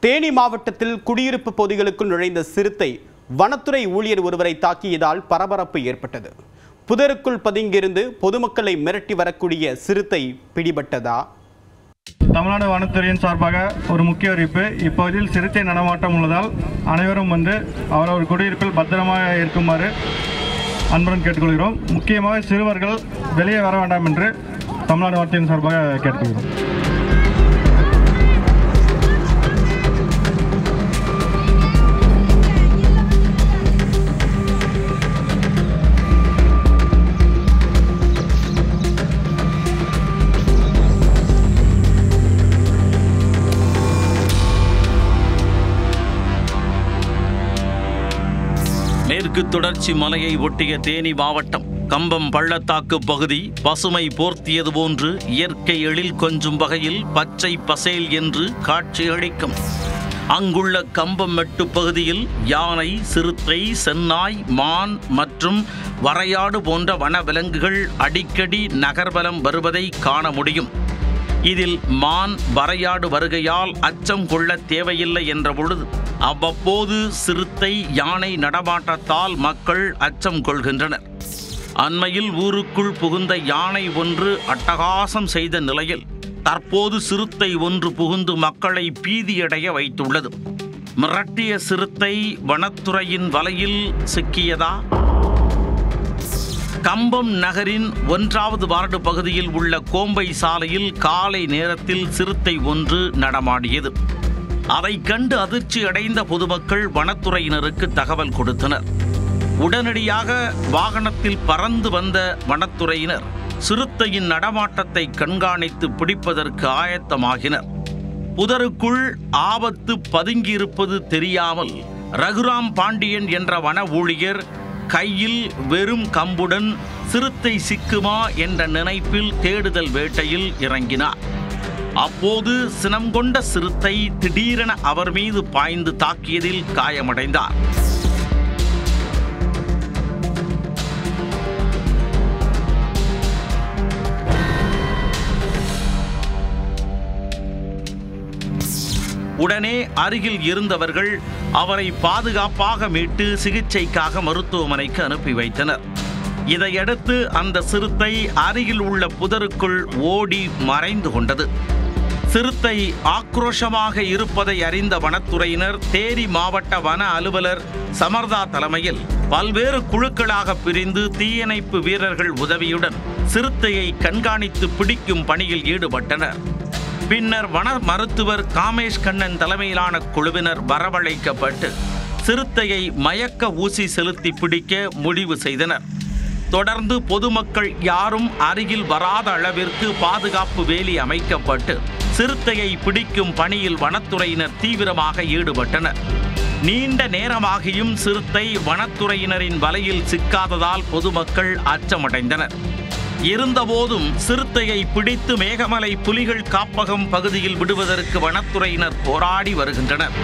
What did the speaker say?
தேனி மாவட்டத்தில் குடியிருப்பு பகுதிகளுக்குள் நுழைந்த சிறுத்தை வனத்துறை ஊழியர் ஒருவரை தாக்கியதால் பரபரப்பு ஏற்பட்டது. புதருக்குள் பதுங்கியிருந்து பொதுமக்களை மிரட்டி வரக்கூடிய சிறுத்தை பிடிபட்டதா? தமிழ்நாடு வனத்துறையின் சார்பாக ஒரு முக்கிய அறிவிப்பு. இப்பகுதியில் சிறுத்தை நடமாட்டம் உள்ளதால் அனைவரும் அவரவர் குடியிருப்பில் பத்திரமாக இருக்குமாறு அன்புடன் கேட்டுக்கொள்கிறோம். முக்கியமாக சிறுவர்கள் வெளியே வர வேண்டாம் என்று தமிழ்நாடு வனத்துறையின் சார்பாக கேட்டுக்கொள்கிறோம். மேற்கு தொடர்ச்சி மலையை ஒட்டிய தேனி மாவட்டம் கம்பம் பள்ளத்தாக்கு பகுதி பசுமை போர்த்தியது போன்று இயற்கை எழில் கொஞ்சும் வகையில் பச்சை பசேல் என்று காட்சியளிக்கும். அங்குள்ள கம்பம் மெட்டு பகுதியில் யானை, சிறுத்தை, சென்னாய், மான் மற்றும் வரையாடு போன்ற வனவிலங்குகள் அடிக்கடி நகர்வலம் வருவதை காண முடியும். இதில் மான், வரையாடு வருகையால் அச்சம் கொள்ள தேவையில்லை என்ற பொழுது அவ்வப்போது சிறுத்தை, யானை நடமாட்டத்தால் மக்கள் அச்சம் கொள்கின்றனர். அண்மையில் ஊருக்குள் புகுந்த யானை ஒன்று அட்டகாசம் செய்த நிலையில் தற்போது சிறுத்தை ஒன்று புகுந்து மக்களை பீதியடைய வைத்துள்ளது. மிரட்டிய சிறுத்தை வனத்துறையின் வலையில் சிக்கியதா? கம்பம் நகரின் 1வது வார்டு பகுதியில் உள்ள கோம்பை சாலையில் காலை நேரத்தில் சிறுத்தை ஒன்று நடமாடியது. அதை கண்டு அதிர்ச்சி அடைந்த பொதுமக்கள் வனத்துறையினருக்கு தகவல் கொடுத்தனர். உடனடியாக வாகனத்தில் பறந்து வந்த வனத்துறையினர் சிறுத்தையின் நடமாட்டத்தை கண்காணித்து பிடிப்பதற்கு ஆயத்தமாகினர். புதருக்குள் ஆபத்து பதுங்கியிருப்பது தெரியாமல் ரகுராம் பாண்டியன் என்ற வன ஊழியர் கையில் வெறும் கம்புடன் சிறுத்தை சிக்குமா என்ற நினைப்பில் தேடுதல் வேட்டையில் இறங்கினார். அப்போது சினம் கொண்ட சிறுத்தை திடீரென அவர் மீது பாய்ந்து தாக்கியதில் காயமடைந்தார். உடனே அருகில் இருந்தவர்கள் அவரை பாதுகாப்பாக மீட்டு சிகிச்சைக்காக மருத்துவமனைக்கு அனுப்பி வைத்தனர். இதையடுத்து அந்த சிறுத்தை அருகில் உள்ள புதருக்குள் ஓடி மறைந்து கொண்டது. சிறுத்தை ஆக்ரோஷமாக இருப்பதை அறிந்த வனத்துறையினர் தேனி மாவட்ட வன அலுவலர் சமர்தா தலைமையில் பல்வேறு குழுக்களாக பிரிந்து தீயணைப்பு வீரர்கள் உதவியுடன் சிறுத்தையை கண்காணித்து பிடிக்கும் பணியில் ஈடுபட்டனர். பின்னர் வன மருத்துவர் காமேஷ் கண்ணன் தலைமையிலான குழுவினர் வரவழைக்கப்பட்டு சிறுத்தையை மயக்க ஊசி செலுத்தி பிடிக்க முடிவு செய்தனர். தொடர்ந்து பொதுமக்கள் யாரும் அருகில் வராத அளவிற்கு பாதுகாப்பு வேலி அமைக்கப்பட்டு சிறுத்தையை பிடிக்கும் பணியில் வனத்துறையினர் தீவிரமாக ஈடுபட்டனர். நீண்ட நேரமாகியும் சிறுத்தை வனத்துறையினரின் வலையில் சிக்காததால் பொதுமக்கள் அச்சமடைந்தனர். இருந்தபோதும் சிறுத்தையை பிடித்து மேகமலை புலிகள் காப்பகம் பகுதியில் விடுவதற்கு வனத்துறையினர் போராடி வருகின்றனர்.